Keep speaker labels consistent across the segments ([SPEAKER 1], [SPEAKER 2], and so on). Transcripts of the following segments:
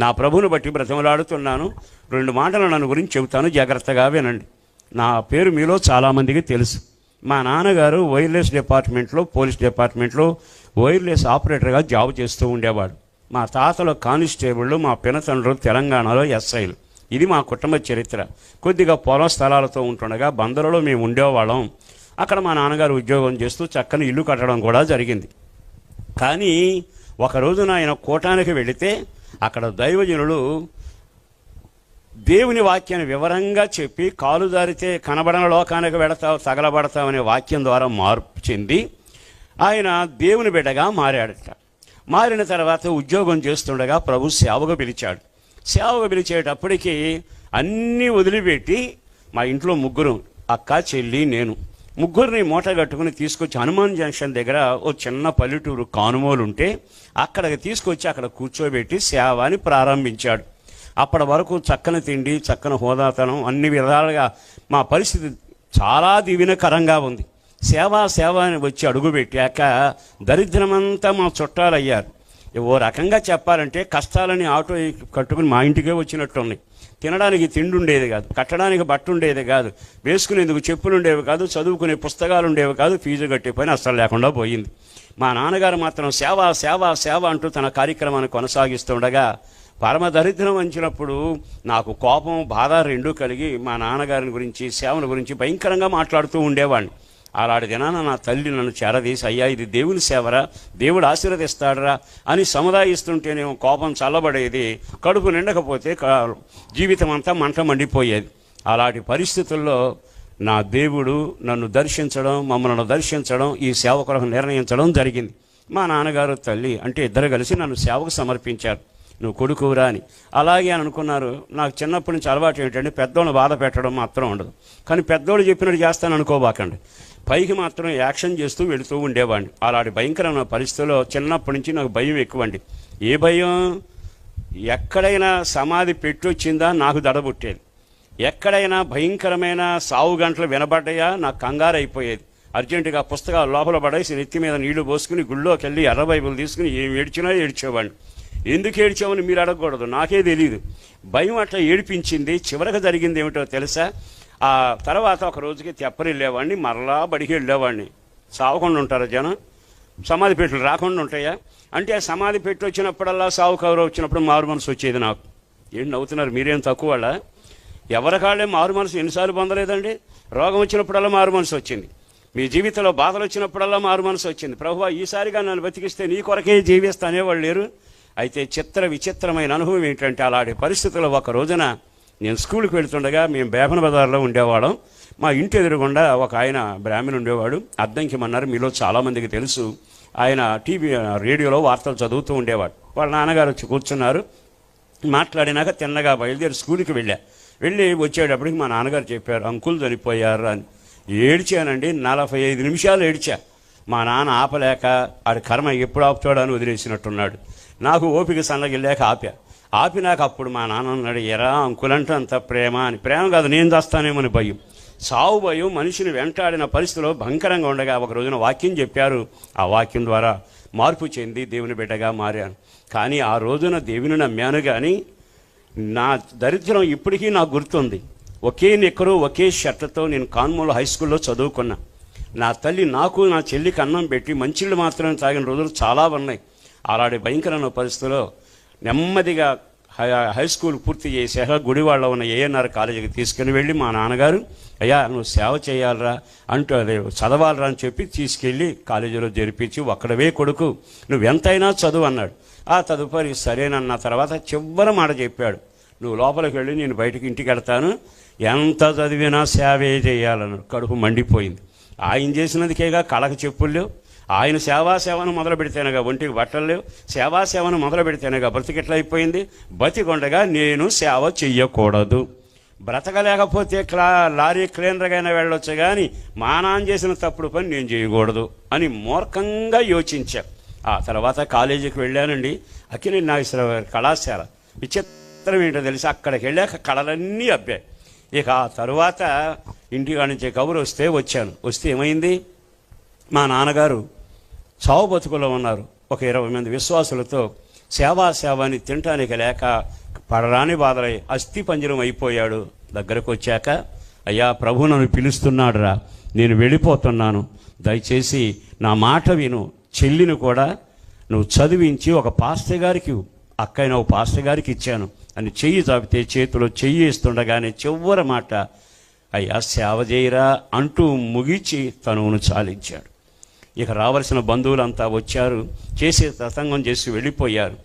[SPEAKER 1] నా ప్రభువుని బట్టి బ్రతిమలాడుతున్నాను. 2 మాటలు నన్ను గురించి చెబుతాను, జాగ్రత్తగా వినండి. నా పేరు మీలో చాలామందికి తెలుసు. మా నాన్నగారు వైర్లెస్ డిపార్ట్మెంట్లో, పోలీస్ డిపార్ట్మెంట్లో వైర్లెస్ ఆపరేటర్గా జాబ్ చేస్తూ ఉండేవాడు. మా తాతలు కానిస్టేబుళ్ళు, మా పినతండ్రులు తెలంగాణలో ఎస్ఐలు. ఇది మా కుటుంబ చరిత్ర. కొద్దిగా పొలం స్థలాలతో ఉంటుండగా బందరులో మేము ఉండేవాళ్ళం. అక్కడ మా నాన్నగారు ఉద్యోగం చేస్తూ చక్కని ఇల్లు కట్టడం కూడా జరిగింది. కానీ ఒకరోజున ఆయన కూటానికి వెళితే అక్కడ దైవజనులు దేవుని వాక్యాన్ని వివరంగా చెప్పి, కాలు జారితే కనబడని లోకానికి వెడతావు, తగలబడతావు అనే వాక్యం ద్వారా మార్పు చెంది ఆయన దేవుని బిడ్డగా మారాడట. మారిన తర్వాత ఉద్యోగం చేస్తుండగా ప్రభు సేవకు పిలిచాడు. సేవకు పిలిచేటప్పటికీ అన్నీ వదిలిపెట్టి మా ఇంట్లో ముగ్గురు, అక్క, చెల్లి, నేను, ముగ్గురిని మూట కట్టుకుని తీసుకొచ్చి హనుమాన్ జంక్షన్ దగ్గర ఓ చిన్న పల్లెటూరు కానుమోలు ఉంటే అక్కడికి తీసుకొచ్చి అక్కడ కూర్చోబెట్టి సేవని ప్రారంభించాడు. అప్పటి వరకు చక్కని తిండి, చక్కని హోదాతనం, అన్ని విధాలుగా మా పరిస్థితి చాలా దీవెనకరంగా ఉంది. సేవ అని వచ్చి అడుగుపెట్టాక దరిద్రమంతా మా చుట్టాలు అయ్యారు. ఓ రకంగా చెప్పాలంటే కష్టాలని ఆటో కట్టుకుని మా ఇంటికే వచ్చినట్టున్నాయి. తినడానికి తిండి ఉండేది కాదు, కట్టడానికి బట్ట ఉండేది కాదు, వేసుకునేందుకు చెప్పులు ఉండేవి కాదు, చదువుకునే పుస్తకాలు ఉండేవి కాదు, ఫీజు కట్టే పని అస్సలు లేకుండా పోయింది. మా నాన్నగారు మాత్రం సేవ అంటూ తన కార్యక్రమాన్ని కొనసాగిస్తుండగా పరమ దరిద్రం వంచినప్పుడు నాకు కోపం, బాధ రెండూ కలిగి మా నాన్నగారిని గురించి, సేవల గురించి భయంకరంగా మాట్లాడుతూ ఉండేవాడిని. అలాంటి దినాన నా తల్లి నన్ను చేరదీసి, అయ్యా ఇది దేవుని సేవరా, దేవుడు ఆశీర్వదిస్తాడరా అని సముదాయిస్తుంటేనేమో కోపం చల్లబడేది, కడుపు నిండకపోతే జీవితం అంతా మంట మండిపోయేది. అలాంటి పరిస్థితుల్లో నా దేవుడు నన్ను దర్శించడం, మమ్మల్ని దర్శించడం, ఈ సేవ కొరకు నిర్ణయించడం జరిగింది. మా నాన్నగారు, తల్లి అంటే ఇద్దరు కలిసి నన్ను సేవకు సమర్పించారు. నువ్వు కొడుకురా అని. అలాగే అని అనుకున్నారు. నాకు చిన్నప్పటి నుంచి అలవాటు ఏంటంటే పెద్దోళ్ళని బాధ పెట్టడం మాత్రం ఉండదు. కానీ పెద్దోళ్ళు చెప్పినట్టు చేస్తాను అనుకోబాకండి. పైకి మాత్రం యాక్షన్ చేస్తూ వెళుతూ ఉండేవాడిని. అలాంటి భయంకరమైన పరిస్థితుల్లో చిన్నప్పటి నుంచి నాకు భయం ఎక్కువండి. ఏ భయం? ఎక్కడైనా సమాధి పెట్టొచ్చిందా నాకు దడబుట్టేది. ఎక్కడైనా భయంకరమైన సావు గంటలు వినబడ్డాయా నాకు కంగారు అయిపోయేది. అర్జెంటుగా పుస్తకాలు లోపల పడేసి నెత్తి మీద నీళ్లు పోసుకుని గుళ్ళోకి వెళ్ళి ఎర్ర బైబుల్ తీసుకుని ఏం ఏడ్చినా ఏడ్చేవాడిని. ఎందుకు ఏడ్చామని మీరు అడగకూడదు, నాకే తెలియదు. భయం అట్లా ఏడిపించింది. చివరికి జరిగింది ఏమిటో తెలుసా? ఆ తర్వాత ఒక రోజుకి తెప్పరి వెళ్ళేవాడిని, మరలా బడికి వెళ్ళేవాడిని. సావకుండా ఉంటారా జనం? సమాధి పెట్టులు రాకుండా ఉంటాయా? అంటే సమాధి పెట్టి వచ్చినప్పుడల్లా సావు కవర్ వచ్చినప్పుడు మారు మనసు వచ్చేది నాకు. ఏంటి నవ్వుతున్నారు? మీరేం తక్కువ వాళ్ళ? ఎవరికాళ్ళే మారు మనసు ఎన్నిసార్లు పొందలేదండి? రోగం వచ్చినప్పుడల్లా మారు మనసు వచ్చింది. మీ జీవితంలో బాధలు వచ్చినప్పుడల్లా మారు మనసు వచ్చింది. ప్రభువా ఈసారిగా నన్ను బతికిస్తే నీ కొరకే జీవిస్తానే వాళ్ళు లేరు. అయితే విచిత్రమైన అనుభవం ఏంటంటే అలాంటి పరిస్థితుల్లో ఒక రోజున నేను స్కూల్కి వెళుతుండగా, మేము బేపన బజార్లో ఉండేవాళ్ళం. మా ఇంటి ఎదురుగుండా ఒక ఆయన బ్రాహ్మణ్ ఉండేవాడు. అద్దంకిమన్నారు, మీలో చాలామందికి తెలుసు. ఆయన రేడియోలో వార్తలు చదువుతూ ఉండేవాడు. వాళ్ళ నాన్నగారు వచ్చి కూర్చున్నారు. మాట్లాడినాక తిన్నగా బయలుదేరి స్కూల్కి వెళ్ళి వచ్చేటప్పటికి మా నాన్నగారు చెప్పారు, అంకుల్ చనిపోయారు అని. ఏడ్చానండి. 45 నిమిషాలు ఏడ్చా. మా నాన్న ఆపలేక ఆడి కర్మ ఎప్పుడు ఆపుతాడు అని వదిలేసినట్టున్నాడు. నాకు ఓపిక సన్నగిల్లేక ఆపినాక అప్పుడు మా నాన్న అన్నాడు, ఎరా అంకులంటే అంత ప్రేమ అని. ప్రేమ కాదు, నేను చేస్తానేమని భయం. సావు భయం మనిషిని వెంటాడిన పరిస్థితిలో భయంకరంగా ఉండగా ఒక రోజున వాక్యం చెప్పారు. ఆ వాక్యం ద్వారా మార్పు చెంది దేవుని బిడ్డగా మారాను. కానీ ఆ రోజున దేవుని నమ్మాను. కానీ నా దరిద్రం ఇప్పటికీ నాకు గుర్తుంది. ఒకే నిక్కరు, ఒకే షర్ట్తో నేను కాన్మూల హై స్కూల్లో చదువుకున్నా. నా తల్లి నాకు, నా చెల్లికి అన్నం పెట్టి మంచిళ్ళు మాత్రమే తాగిన రోజులు చాలా ఉన్నాయి. అలాంటి భయంకరమైన పరిస్థితుల్లో నెమ్మదిగా హై స్కూల్ పూర్తి చేశాక గుడివాడలో ఉన్న ఏఎన్ఆర్ కాలేజీకి తీసుకుని వెళ్ళి మా నాన్నగారు, అయ్యా నువ్వు సేవ చేయాలరా అంటూ అదే చదవాలరా అని చెప్పి తీసుకెళ్ళి కాలేజీలో జరిపించి, ఒక్కడవే కొడుకు నువ్వు ఎంతైనా చదువు అన్నాడు. ఆ తదుపరి సరేనన్న తర్వాత చివరి మాట చెప్పాడు, నువ్వు లోపలికి వెళ్ళి నేను బయటకు ఇంటికి వెళ్తాను, ఎంత చదివినా సేవే చేయాలన్నాడు. కడుపు మండిపోయింది. ఆయన చేసినందుకేగా కళకు చెప్పులు లేవు. ఆయన సేవను మొదలు పెడితేనగా ఒంటికి బట్టలు లేవు. సేవను మొదలు పెడితేనగా బ్రతికెట్లా అయిపోయింది. బతికొండగా నేను సేవ చెయ్యకూడదు, బ్రతకలేకపోతే లారీ క్లీనర్గానే వెళ్ళొచ్చు, కానీ మా నాన్న చేసిన తప్పుడు పని నేను చేయకూడదు అని మూర్ఖంగా యోచించా. ఆ తర్వాత కాలేజీకి వెళ్ళానండి. అఖిల నాగేశ్వరరావు గారి కళాశాల. విచిత్రం ఏంటో తెలిసి అక్కడికి వెళ్ళాక కళలన్నీ అబ్బాయి. ఇక ఆ తరువాత ఇంటికాడ నుంచి కబురు వస్తే ఏమైంది, మా నాన్నగారు చావు బతుకులో ఉన్నారు. ఒక 20 మంది విశ్వాసులతో సేవ అని తినటానికి లేక పడరాని బాధలై అస్థి పంజరం అయిపోయాడు. దగ్గరకు వచ్చాక, అయ్యా ప్రభు నన్ను పిలుస్తున్నాడు రా, నేను వెళ్ళిపోతున్నాను, దయచేసి నా మాట విను, చెల్లిని కూడా నువ్వు చదివించి ఒక పాస్టర్ గారికి, అక్కైన ఒక పాస్టర్ గారికి ఇచ్చాను అని చెయ్యి చాపితే చేతిలో చెయ్యి ఇస్తుండగానే చివరి మాట, అయ్యా సేవ చేయరా అంటూ ముగించి తనువును చాలించాడు. ఇక రావలసిన బంధువులంతా వచ్చారు, చేసే తతంగం చేసి వెళ్ళిపోయారు.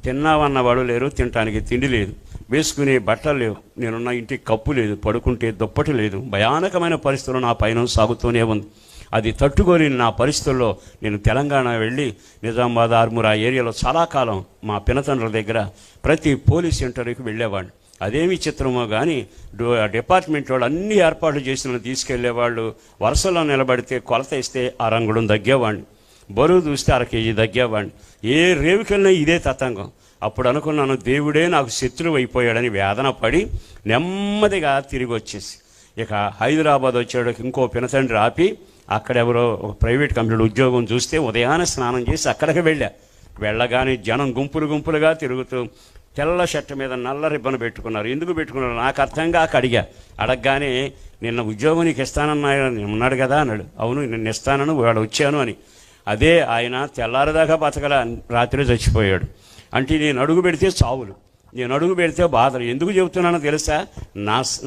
[SPEAKER 1] తిన్నామన్నవాడు లేరు, తినటానికి తిండి లేదు, వేసుకునే బట్టలు లేవు, నేనున్న ఇంటికి కప్పు లేదు, పడుకుంటే దుప్పటి లేదు. భయానకమైన పరిస్థితులు నా పైన సాగుతూనే ఉంది. అది తట్టుకొని నా పరిస్థితుల్లో నేను తెలంగాణ వెళ్ళి నిజామాబాద్, ఆర్మూర్ ఆ ఏరియాలో చాలా కాలం మా పినతండ్రుల దగ్గర ప్రతి పోలీస్ ఇంటర్వ్యూకి వెళ్ళేవాడిని. అదేమి చిత్రమో కానీ డిపార్ట్మెంట్ వాళ్ళు అన్ని ఏర్పాట్లు చేసిన తీసుకెళ్లేవాళ్ళు. వరుసలో నిలబడితే కొలత ఇస్తే అరంగుడం తగ్గేవాడిని, బరువు చూస్తే 1 కేజీ తగ్గేవాడిని. ఏ రేవుకెళ్ళినా ఇదే తతంగం. అప్పుడు అనుకున్నాను, దేవుడే నాకు శత్రువు అయిపోయాడని వేదన పడి నెమ్మదిగా తిరిగి వచ్చేసి ఇక హైదరాబాద్ వచ్చాడు. ఇంకో పినతండ్రి ఆపి అక్కడెవరో ఒక ప్రైవేట్ కంపెనీలో ఉద్యోగం చూస్తే ఉదయాన్నే స్నానం చేసి అక్కడికి వెళ్ళగానే జనం గుంపులుగా తిరుగుతూ తెల్ల షర్ట్ మీద నల్ల రిబ్బన్ పెట్టుకున్నారు. ఎందుకు పెట్టుకున్నారు నాకు అర్థం కాక అడగగానే, నిన్న ఉద్యోగం నీకు ఇస్తానన్నాడు ఉన్నాడు కదా అన్నాడు. అవును, నిన్న ఇస్తానని వాడు వచ్చాను అని. అదే ఆయన తెల్లారిదాకా బతకల, రాత్రి చచ్చిపోయాడు. అంటే నేను అడుగు పెడితే చావులు, నేను అడుగు పెడితే బాధలు. ఎందుకు చెబుతున్నానో తెలుసా?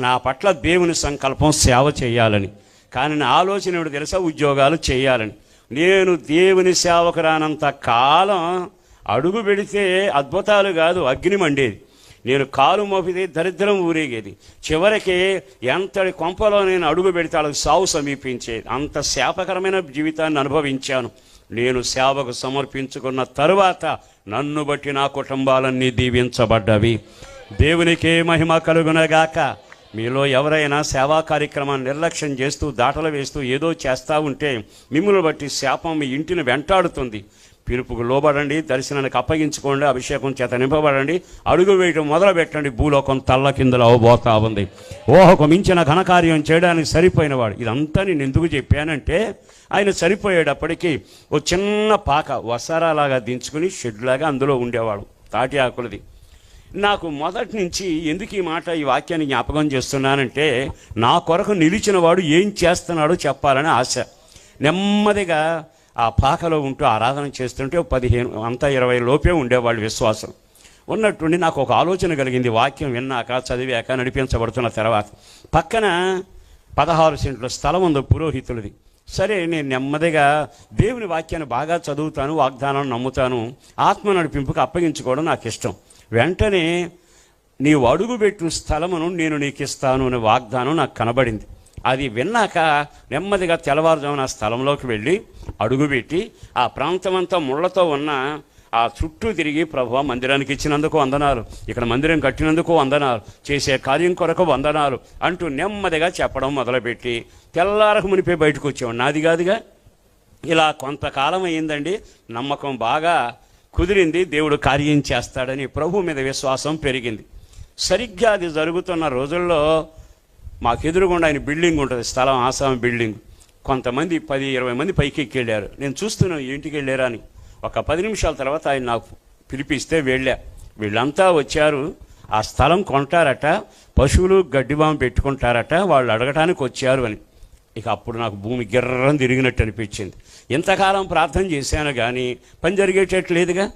[SPEAKER 1] నా పట్ల దేవుని సంకల్పం సేవ చేయాలని, కానీ నా ఆలోచన ఏమిటో తెలుసా? ఉద్యోగాలు చేయాలని. నేను దేవుని సేవకు రానంత కాలం అడుగు పెడితే అద్భుతాలు కాదు, అగ్ని మండేది. నేను కాలు మోపితే దరిద్రం ఊరేగేది. చివరికి ఎంతటి కొంపలో నేను అడుగు పెడితే వాళ్ళకి సావు సమీపించేది. అంత శాపకరమైన జీవితాన్ని అనుభవించాను. నేను సేవకు సమర్పించుకున్న తరువాత నన్ను బట్టి నా కుటుంబాలన్నీ దీవించబడ్డవి. దేవునికే మహిమ కలుగునగాక. మీలో ఎవరైనా సేవా కార్యక్రమాన్ని నిర్లక్ష్యం చేస్తూ దాటలు వేస్తూ ఏదో చేస్తూ ఉంటే మిమ్మల్ని బట్టి శాపం మీ ఇంటిని వెంటాడుతుంది. పిలుపుకు లోబడండి, దర్శనానికి అప్పగించుకోండి, అభిషేకం చేత నింపబడండి, అడుగు వేయడం మొదలు పెట్టండి. భూలోకం తల్ల కిందలు అవబోతా ఉంది. ఊహకు మించిన ఘనకార్యం చేయడానికి సరిపోయినవాడు. ఇదంతా నేను ఎందుకు చెప్పానంటే, ఆయన సరిపోయేటప్పటికీ ఓ చిన్న పాక వసారాలాగా దించుకుని షెడ్లాగా అందులో ఉండేవాడు, తాటి ఆకులది. నాకు మొదటి నుంచి ఎందుకు ఈ వాక్యాన్ని జ్ఞాపకం చేస్తున్నానంటే, నా కొరకు నిలిచిన వాడు ఏం చేస్తున్నాడో చెప్పాలని ఆశ. నెమ్మదిగా ఆ పాకలో ఉంటూ ఆరాధన చేస్తుంటే 15 అంతా 20 లోపే ఉండేవాళ్ళు విశ్వాసం. ఉన్నట్టుండి నాకు ఒక ఆలోచన కలిగింది. వాక్యం విన్నాక, చదివాక, నడిపించబడుతున్న తర్వాత పక్కన 16 సెంట్ల స్థలం ఉంది పురోహితులది. సరే, నేను నెమ్మదిగా దేవుని వాక్యాన్ని బాగా చదువుతాను, వాగ్దానాన్ని నమ్ముతాను, ఆత్మ నడిపింపుకు అప్పగించుకోవడం నాకు ఇష్టం. వెంటనే నీవు అడుగుపెట్టిన స్థలమును నేను నీకు ఇస్తాను అనే వాగ్దానం నాకు కనబడింది. అది విన్నాక నెమ్మదిగా తెల్లవారుజామున ఆ స్థలంలోకి వెళ్ళి అడుగుపెట్టి ఆ ప్రాంతమంతా ముళ్లతో ఉన్న ఆ చుట్టూ తిరిగి, ప్రభువా మందిరానికి ఇచ్చినందుకు వందనాలు, ఇక్కడ మందిరం కట్టినందుకు వందనాలు, చేసే కార్యం కొరకు వందనాలు అంటూ నెమ్మదిగా చెప్పడం మొదలుపెట్టి తెల్లారకు మునిపే బయటకు వచ్చాము. నాది కాదుగా. ఇలా కొంతకాలం అయ్యిందండి. నమ్మకం బాగా కుదిరింది. దేవుడు కార్యం చేస్తాడని ప్రభు మీద విశ్వాసం పెరిగింది. సరిగ్గా అది జరుగుతున్న రోజుల్లో మాకు ఎదురుగుండా ఆయన బిల్డింగ్ ఉంటుంది, స్థలం ఆసాం బిల్డింగ్. కొంతమంది 10-20 మంది పైకి ఎక్కి వెళ్ళారు. నేను చూస్తున్నాను ఇంటికి వెళ్ళారా అని. ఒక 10 నిమిషాల తర్వాత ఆయన నాకు పిలిపిస్తే వీళ్ళంతా వచ్చారు. ఆ స్థలం కొంటారట, పశువులు గడ్డిబాము పెట్టుకుంటారట, వాళ్ళు అడగటానికి వచ్చారు అని. ఇక అప్పుడు నాకు భూమి గిర్రం తిరిగినట్టు అనిపించింది. ఇంతకాలం ప్రార్థన చేశాను కానీ పని జరిగేటట్లేదుగా.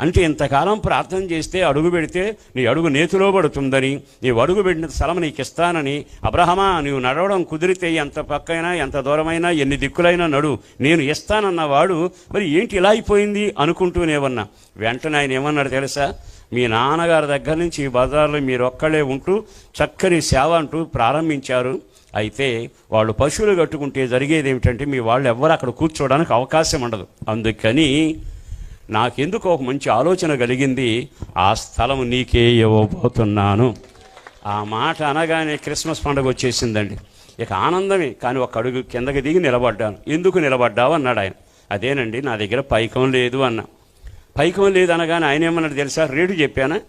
[SPEAKER 1] అంటే ఇంతకాలం ప్రార్థన చేస్తే అడుగు పెడితే నీ అడుగు నేతిలో పడుతుందని, నీవు అడుగు పెట్టిన స్థలం నీకు ఇస్తానని, అబ్రహమా నీవు నడవడం కుదిరితే ఎంత పక్కైనా ఎంత దూరమైనా ఎన్ని దిక్కులైనా నడు, నేను ఇస్తానన్నవాడు మరి ఏంటి ఇలా అయిపోయింది అనుకుంటూనేమన్నా. వెంటనే ఆయన ఏమన్నాడు తెలుసా? మీ నాన్నగారి దగ్గర నుంచి ఈ బజార్లో మీరు ఒక్కళ్ళే ఉంటూ చక్కని సేవ అంటూ ప్రారంభించారు. అయితే వాళ్ళు పశువులు కట్టుకుంటే జరిగేది ఏమిటంటే మీ వాళ్ళు ఎవ్వరు అక్కడ కూర్చోవడానికి అవకాశం ఉండదు. అందుకని నాకెందుకు ఒక మంచి ఆలోచన కలిగింది, ఆ స్థలం నీకే ఇవ్వబోతున్నాను. ఆ మాట అనగానే క్రిస్మస్ పండుగ వచ్చేసిందండి. ఇక ఆనందమే. కానీ ఒక అడుగు కిందకి దిగి నిలబడ్డాను. ఎందుకు నిలబడ్డావు అన్నాడు ఆయన. అదేనండి నా దగ్గర పైకం లేదు అన్న. పైకం లేదు అనగానే ఆయన ఏమన్నాడు తెలుసా? రేటు చెప్పానా?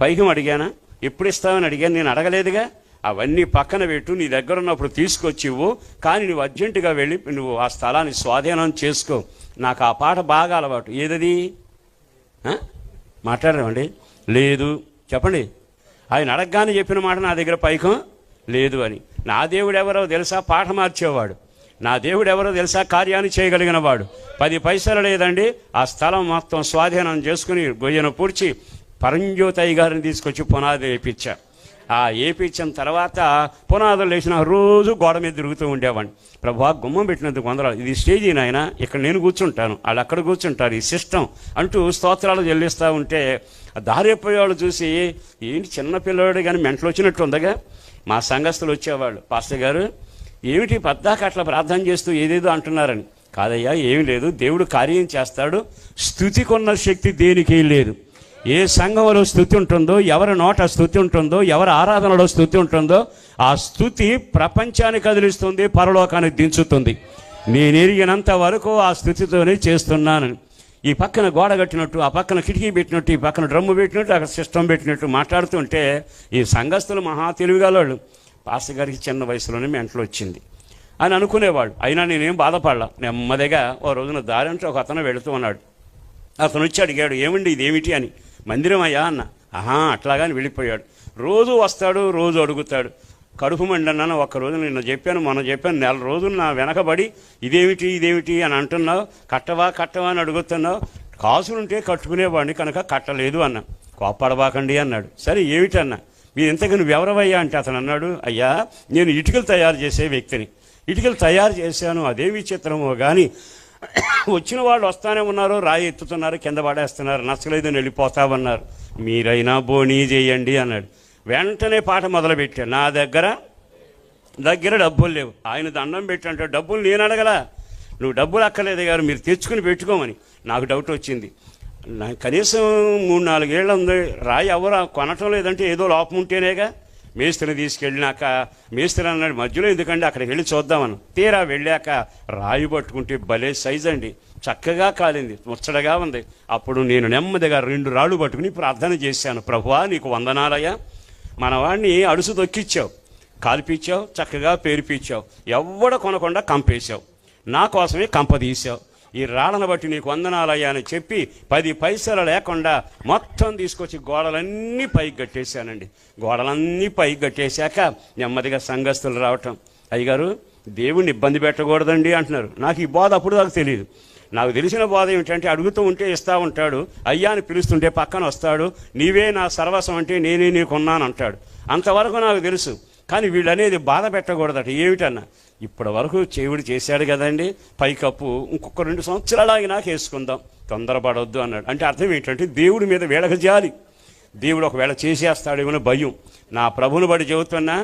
[SPEAKER 1] పైకం అడిగానా? ఎప్పుడు ఇస్తావని అడిగాను. నేను అడగలేదుగా. అవన్నీ పక్కన పెట్టు, నీ దగ్గర ఉన్నప్పుడు తీసుకొచ్చివ్వు, కానీ నువ్వు అర్జెంటుగా వెళ్ళి నువ్వు ఆ స్థలాన్ని స్వాధీనం చేసుకో. నాకు ఆ పాట బాగా అలవాటు. ఏదది? మాట్లాడమండి? లేదు. చెప్పండి. ఆయన అడగగానే చెప్పిన మాట నా దగ్గర పైకం లేదు అని. నా దేవుడు ఎవరో తెలుసా? పాట మార్చేవాడు. నా దేవుడు ఎవరో తెలుసా? కార్యాన్ని చేయగలిగిన వాడు. 10 పైసలు లేదండి, ఆ స్థలం మొత్తం స్వాధీనం చేసుకుని గొయ్యను పూడ్చి పరంజ్యోతయ్య గారిని తీసుకొచ్చి పునాది వేయించా. ఆ వేయించిన తర్వాత పునాదులు వేసిన రోజు గోడ మీద తిరుగుతూ ఉండేవాడిని. ప్రభా, గుమ్మం పెట్టినందుకు వందనాలు, ఇది స్టేజీ నాయన, ఇక్కడ నేను కూర్చుంటాను, వాళ్ళు అక్కడ కూర్చుంటారు, ఈ సిస్టమ్ అంటూ స్తోత్రాలు చెల్లిస్తూ ఉంటే దారిపోయేవాళ్ళు చూసి, ఏంటి చిన్నపిల్లవాడు కానీ మెంటలు వచ్చినట్టు ఉందగా. మా సంఘస్థులు వచ్చేవాళ్ళు, పాస్టర్ గారు ఏమిటి పద్దాక అట్లా ప్రార్థన చేస్తూ ఏదేదో అంటున్నారని. కాదయ్యా, ఏమి లేదు, దేవుడు కార్యం చేస్తాడు. స్తుతికున్న శక్తి దేనికి లేదు. ఏ సంఘంలో స్తుతి ఉంటుందో, ఎవరి నోట స్తుతి ఉంటుందో, ఎవరి ఆరాధనలో స్తుతి ఉంటుందో, ఆ స్తుతి ప్రపంచాన్ని కదిలిస్తుంది, పరలోకాన్ని దించుతుంది. నేను ఎరిగినంత వరకు ఆ స్తుతితోనే చేస్తున్నాను. ఈ పక్కన గోడ కట్టినట్టు, ఆ పక్కన కిటికీ పెట్టినట్టు, ఈ పక్కన డ్రమ్ము పెట్టినట్టు, అక్కడ సిస్టమ్ పెట్టినట్టు మాట్లాడుతుంటే ఈ సంఘస్థులు మహా తెలివిగలవాళ్ళు. పాస్టర్ గారికి చిన్న వయసులోనే మెంటలు వచ్చింది అని అనుకునేవాళ్ళు. అయినా నేనేం బాధపడలా. నెమ్మదిగా ఓ రోజున దారి అంటే ఒక అతను వెళుతూ ఉన్నాడు. అతను వచ్చి అడిగాడు, ఏమండి ఇదేమిటి అని. మందిరం అయ్యా అన్న. అట్లాగాని వెళ్ళిపోయాడు. రోజు వస్తాడు, రోజు అడుగుతాడు. కడుపు మండి అన్నాను. ఒక్కరోజు నిన్న చెప్పాను, మొన్న చెప్పాను, 4 రోజులు నా వెనకబడి ఇదేమిటి అని అంటున్నావు, కట్టవా అని అడుగుతున్నావు. కాసులుంటే కట్టుకునేవాడిని కనుక కట్టలేదు అన్న. కోప్పడబాకండి అన్నాడు. సరే ఏమిటన్నా, మీరు ఇంతకు నువ్వు ఎవరవయ్యా అంటే అతను అన్నాడు, అయ్యా నేను ఇటుకలు తయారు చేసే వ్యక్తిని, ఇటుకలు తయారు చేశాను. అదే విచిత్రమో కానీ వచ్చిన వాళ్ళు వస్తానే ఉన్నారు, రాయి ఎత్తుతున్నారు, కింద పడేస్తున్నారు, నచ్చలేదని వెళ్ళిపోతామన్నారు. మీరైనా బోనీ చేయండి అన్నాడు. వెంటనే పాట మొదలుపెట్టాను. నా దగ్గర డబ్బులు లేవు. ఆయన దండం పెట్టంటే డబ్బులు నేను అడగలా. నువ్వు డబ్బులు అక్కర్లేదు గారు, మీరు తెచ్చుకుని పెట్టుకోమని. నాకు డౌట్ వచ్చింది. కనీసం 3-4 ఏళ్ళు ఉంది, రాయి ఎవరు కొనటం లేదంటే ఏదో లోపం ఉంటేనేగా. మేస్త్రిని తీసుకెళ్ళినాక మేస్త్రి అన్నాడు, మధ్యలో ఎందుకండి అక్కడికి వెళ్ళి చూద్దామని. తీరా వెళ్ళాక రాయి పట్టుకుంటే భలే సైజ్ అండి, చక్కగా కాలింది, ముచ్చటగా ఉంది. అప్పుడు నేను నెమ్మదిగా 2 రాళ్ళు పట్టుకుని ప్రార్థన చేశాను. ప్రభువా, నీకు వందనాలయ్యా, మనవాడిని అడుసు దొక్కిచ్చావు, కాల్పిచ్చావు, చక్కగా పేరిపించావు, ఎవ్వడ కొనకుండా కంపేశావు, నా కోసమే కంప తీసావు. ఈ రాళ్ళను బట్టి నీకు వందనాలయ్యా అని చెప్పి 10 పైసలు లేకుండా మొత్తం తీసుకొచ్చి గోడలన్నీ పైకి కట్టేశానండి. గోడలన్నీ పైకి కట్టేశాక నెమ్మదిగా సంఘస్థులు రావటం, అయ్యగారు దేవుణ్ణి ఇబ్బంది పెట్టకూడదండి అంటున్నారు. నాకు ఈ బాధ అప్పుడు దాకా తెలియదు. నాకు తెలిసిన బాధ ఏమిటంటే, అడుగుతూ ఉంటే ఇస్తూ ఉంటాడు, అయ్యా అని పిలుస్తుంటే పక్కన వస్తాడు, నీవే నా సర్వస్వం అంటే నేనే నీకున్నాను అంటాడు. అంతవరకు నాకు తెలుసు. కానీ వీళ్ళు అనేది బాధ పెట్టకూడదట. ఏమిటన్నా, ఇప్పటి వరకు దేవుడు చేశాడు కదండి, పైకప్పు ఇంకొక 2 సంవత్సరాలు ఆగి నాకు వేసుకుందాం, తొందరపడొద్దు అన్నాడు. అంటే అర్థం ఏంటంటే దేవుడి మీద వేళకు జాలి. దేవుడు ఒకవేళ చేసేస్తాడేమో భయం. నా ప్రభుని బట్టి చెబుతున్నా,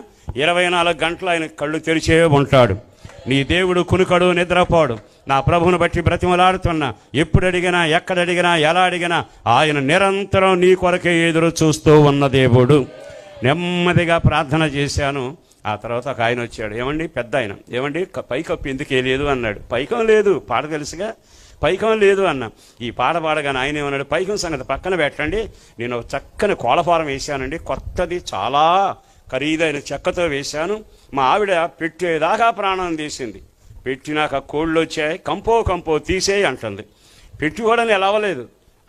[SPEAKER 1] 24 గంటలు ఆయన కళ్ళు తెరిచే ఉంటాడు. నీ దేవుడు కునుకడు, నిద్రపోడు. నా ప్రభుని బట్టి బ్రతిమలాడుతున్నా, ఎప్పుడు అడిగినా, ఎక్కడ అడిగినా, ఎలా అడిగినా ఆయన నిరంతరం నీ కొరకే ఎదురు చూస్తూ ఉన్న దేవుడు. నెమ్మదిగా ప్రార్థన చేశాను. ఆ తర్వాత ఒక ఆయన వచ్చాడు. ఏమండి పెద్ద ఆయన, ఏమండి పైకప్పు ఎందుకు వేయలేదు అన్నాడు. పైకం లేదు, పాట తెలుసుగా, పైకం లేదు అన్న. ఈ పాట పాడగానే ఆయన ఏమన్నాడు, పైకం సంగతి పక్కన పెట్టండి, నేను ఒక చక్కని కోళ్ళఫారం వేశానండి, కొత్తది, చాలా ఖరీదైన చెక్కతో వేశాను. మా ఆవిడ పెట్టేదాకా ప్రాణం తీసింది. పెట్టినాక కోళ్ళు వచ్చాయి, కంపో తీసేయి అంటుంది. పెట్టి కూడా ఎలా అవ్వలేదు.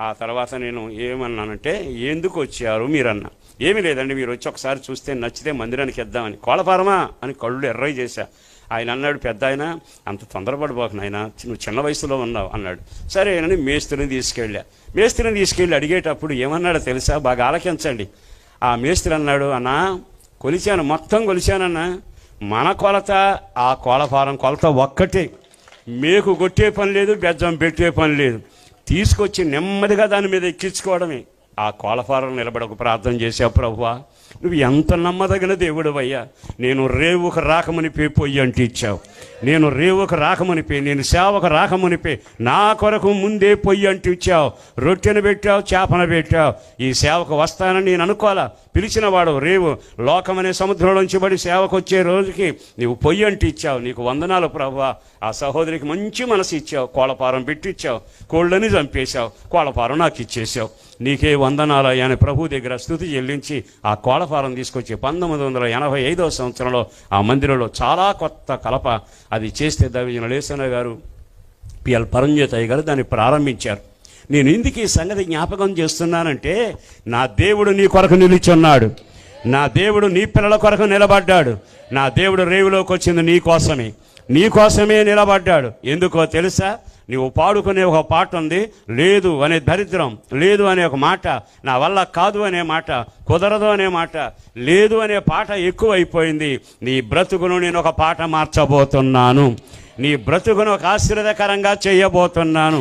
[SPEAKER 1] ఆ తర్వాత నేను ఏమన్నానంటే, ఎందుకు వచ్చారు మీరన్నా. ఏమీ లేదండి, మీరు వచ్చి ఒకసారి చూస్తే నచ్చితే మందిరానికి ఇద్దామని. కోళ్ళఫారమా అని కళ్ళు ఎర్రయి చేశా. ఆయన అన్నాడు, పెద్ద ఆయన అంత తొందరపడిపోకు నాయన, నువ్వు చిన్న వయసులో ఉన్నావు అన్నాడు. సరేనని మేస్త్రిని తీసుకెళ్ళి అడిగేటప్పుడు ఏమన్నాడో తెలుసా, బాగా ఆలకించండి. ఆ మేస్త్రి అన్నాడు, అన్నా కొలిచాను, మొత్తం కొలిచానన్నా, మన కొలత ఆ కోళ్ళఫారం కొలత ఒక్కటే, మేకు కొట్టే పని లేదు, బెజ్జం పెట్టే పని లేదు, తీసుకొచ్చి నెమ్మదిగా దాని మీద ఎక్కించుకోవడమే. ఆ కోళ్ళఫారం నిలబడి ఒక ప్రార్థన చేశావు, ప్రభువా నువ్వు ఎంత నమ్మదగిన దేవుడు అయ్యా. నేను రేవుకు రాకమునిపే పొయ్యి అంటూ ఇచ్చావు, నేను రేవుకు రాకమునిపే, నేను సేవకు రాకమునిపే నా కొరకు ముందే పొయ్యి అంటూ ఇచ్చావు, రొట్టెను పెట్టావు, చేపను పెట్టావు. ఈ సేవకు వస్తానని నేను అనుకోవాలా. పిలిచిన వాడు రేవు లోకమనే సముద్రంలోంచి పడి సేవకు వచ్చే రోజుకి నీవు పొయ్యి అంటూ ఇచ్చావు. నీకు వందనాలు ప్రభువా. ఆ సహోదరికి మంచి మనసు ఇచ్చావు, కోళ్ళఫారం పెట్టిచ్చావు, కోళ్ళని చంపేశావు, కోళ్ళఫారం నాకు ఇచ్చేసావు. నీకే వందనాలు అని ప్రభు దగ్గర స్తుతి చెల్లించి ఆ కోళ్ళఫారం తీసుకొచ్చి 1985వ సంవత్సరంలో ఆ మందిరంలో చాలా కొత్త కలప అది చేస్తే దైవజనులు లేసన్న గారు, పిఎల్ పరంజ్యోతయ్య గారు దాన్ని ప్రారంభించారు. నేను ఎందుకు ఈ సంగతి జ్ఞాపకం చేస్తున్నానంటే, నా దేవుడు నీ కొరకు నిలుచున్నాడు, నా దేవుడు నీ పిల్లల కొరకు నిలబడ్డాడు, నా దేవుడు రేవులోకి వచ్చింది నీ కోసమే నిలబడ్డాడు. ఎందుకో తెలుసా? నీవు పాడుకునే ఒక పాట ఉంది, లేదు అనే దరిద్రం, లేదు అనే ఒక మాట, నా వల్ల కాదు అనే మాట, కుదరదు అనే మాట, లేదు అనే పాట ఎక్కువైపోయింది. నీ బ్రతుకును నేను ఒక పాట మార్చబోతున్నాను, నీ బ్రతుకును ఒక ఆశీర్వాదకరంగా చేయబోతున్నాను.